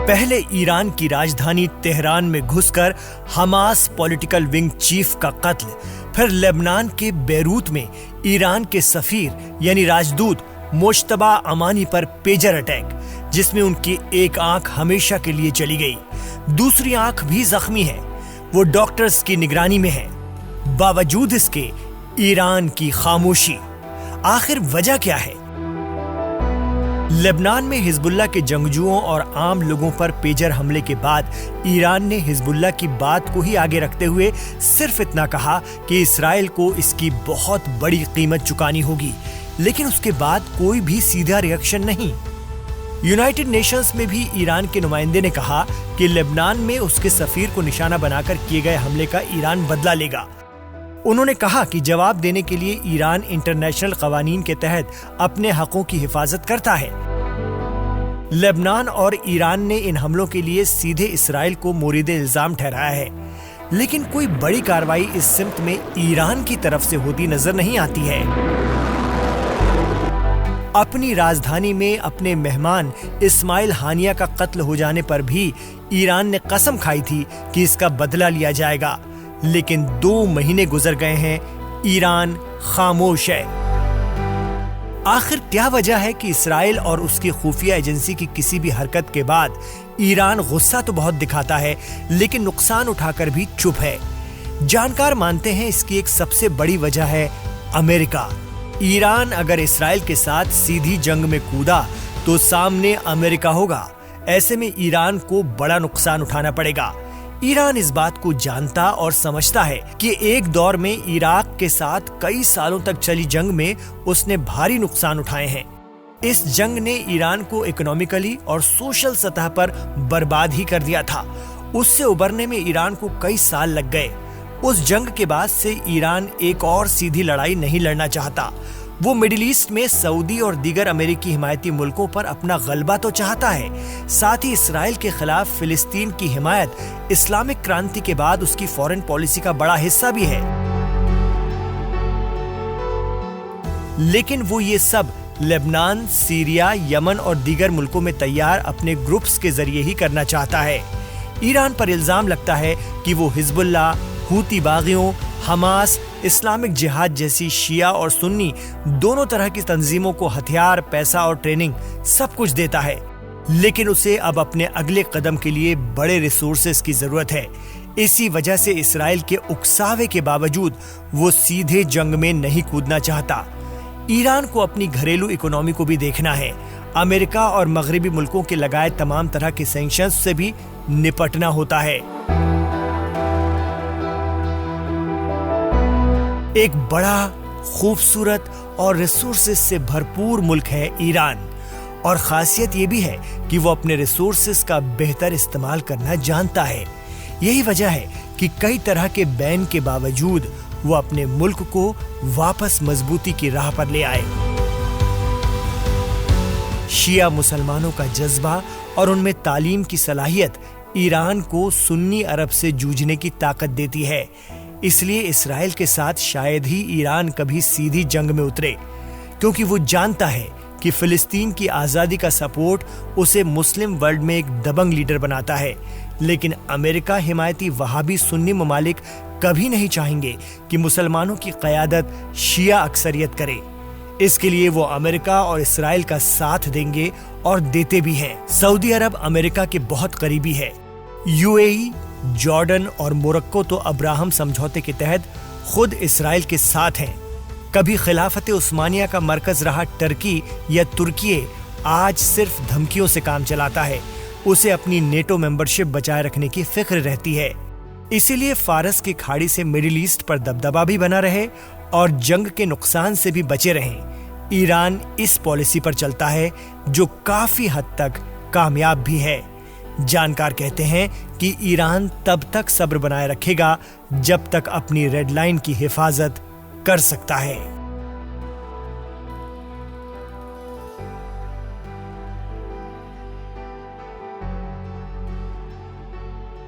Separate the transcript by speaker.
Speaker 1: पहले ईरान की राजधानी तेहरान में घुसकर हमास पॉलिटिकल विंग चीफ का कत्ल, फिर लेबनान के बेरूत में ईरान के सफीर यानी राजदूत मुश्तबा अमानी पर पेजर अटैक, जिसमें उनकी एक आंख हमेशा के लिए चली गई, दूसरी आंख भी जख्मी है, वो डॉक्टर्स की निगरानी में है। बावजूद इसके ईरान की खामोशी, आखिर वजह क्या है? लेबनान में हिजबुल्लाह के जंगजुओं और आम लोगों पर पेजर हमले के बाद ईरान ने हिजबुल्लाह की बात को ही आगे रखते हुए सिर्फ इतना कहा कि इस्राएल को इसकी बहुत बड़ी कीमत चुकानी होगी, लेकिन उसके बाद कोई भी सीधा रिएक्शन नहीं। यूनाइटेड नेशंस में भी ईरान के नुमाइंदे ने कहा कि लेबनान में उसके सफीर को निशाना बनाकर किए गए हमले का ईरान बदला लेगा। उन्होंने कहा कि जवाब देने के लिए ईरान इंटरनेशनल कवानीन के तहत अपने हकों की हिफाजत करता है। लेबनान और ईरान ने इन हमलों के लिए सीधे इस्राएल को मोरीद इल्जाम ठहराया है, लेकिन कोई बड़ी कार्रवाई इस सिमत में ईरान की तरफ से होती नजर नहीं आती है। अपनी राजधानी में अपने मेहमान इस्माइल हानिया का कत्ल हो जाने पर भी ईरान ने कसम खाई थी कि इसका बदला लिया जाएगा, लेकिन 2 महीने गुजर गए हैं, ईरान खामोश है। आखिर क्या वजह है कि इस्राएल और उसकी खुफिया एजेंसी की किसी भी हरकत के बाद ईरान गुस्सा तो बहुत दिखाता है, लेकिन नुकसान उठाकर भी चुप है? जानकार मानते हैं इसकी एक सबसे बड़ी वजह है अमेरिका। ईरान अगर इस्राएल के साथ सीधी जंग में कूदा तो सामने अमेरिका होगा। ऐसे में ईरान को बड़ा नुकसान उठाना पड़ेगा। ईरान इस बात को जानता और समझता है कि एक दौर में इराक के साथ कई सालों तक चली जंग में उसने भारी नुकसान उठाए हैं। इस जंग ने ईरान को इकोनॉमिकली और सोशल सतह पर बर्बाद ही कर दिया था। उससे उबरने में ईरान को कई साल लग गए। उस जंग के बाद से ईरान एक और सीधी लड़ाई नहीं लड़ना चाहता। वो मिडिल ईस्ट में सऊदी और दीगर अमेरिकी हिमायती मुल्कों पर अपना गलबा तो चाहता है, साथ ही इस्राएल के खिलाफ फिलिस्तीन की हिमायत इस्लामिक क्रांति के बाद उसकी फॉरेन पॉलिसी का बड़ा हिस्सा भी है। लेकिन वो ये सब लेबनान, सीरिया, यमन और दीगर मुल्कों में तैयार अपने ग्रुप्स के जरिए ही करना चाहता है। ईरान पर इल्जाम लगता है कि वो हिजबुल्लाह, हूती बागियों, हमास, इस्लामिक जिहाद जैसी शिया और सुन्नी दोनों तरह की तंजीमों को हथियार, पैसा और ट्रेनिंग सब कुछ देता है, लेकिन उसे अब अपने अगले कदम के लिए बड़े रिसोर्सेज की जरूरत है। इसी वजह से इस्राएल के उकसावे के बावजूद वो सीधे जंग में नहीं कूदना चाहता। ईरान को अपनी घरेलू इकोनॉमी को भी देखना है। अमेरिका और मगरबी मुल्कों के लगाए तमाम तरह के सैंक्शंस से भी निपटना होता है। एक बड़ा, खूबसूरत और रिसोर्सेज से भरपूर मुल्क है ईरान, और खासियत ये भी है कि वो अपने रिसोर्सेज का बेहतर इस्तेमाल करना जानता है। यही वजह है कि कई तरह के बैन के बावजूद वो अपने मुल्क को वापस मजबूती की राह पर ले आए। शिया मुसलमानों का जज्बा और उनमें तालीम की सलाहियत ईरान को सुन्नी अरब से जूझने की ताकत देती है। इसलिए इस्राएल के साथ शायद ही ईरान कभी सीधी जंग में उतरे, क्योंकि वो जानता है कि फिलिस्तीन की आज़ादी का सपोर्ट उसे मुस्लिम वर्ल्ड में एक दबंग लीडर बनाता है। लेकिन अमेरिका हिमायती वहाबी सुन्नी ममालिक कभी नहीं चाहेंगे कि मुसलमानों की क़यादत शिया अक्सरियत करे। इसके लिए वो अमेरिका और इस्राएल का साथ देंगे और देते भी हैं। सऊदी अरब अमेरिका के बहुत करीबी है। यूएई, जॉर्डन और मोरक्को तो अब्राहम समझौते के तहत खुद इस्राएल के साथ हैं। कभी खिलाफत उस्मानिया का मरकज रहा टर्की या तुर्की आज सिर्फ धमकियों से काम चलाता है। उसे अपनी नेटो मेंबरशिप बचाए रखने की फिक्र रहती है। इसीलिए फारस की खाड़ी से मिडिल ईस्ट पर दबदबा भी बना रहे और जंग के नुकसान से भी बचे रहें। ईरान इस पॉलिसी पर चलता है जो काफी हद तक कामयाब भी है। जानकार कहते हैं कि ईरान तब तक सब्र बनाए रखेगा जब तक अपनी रेड लाइन की हिफाजत कर सकता है।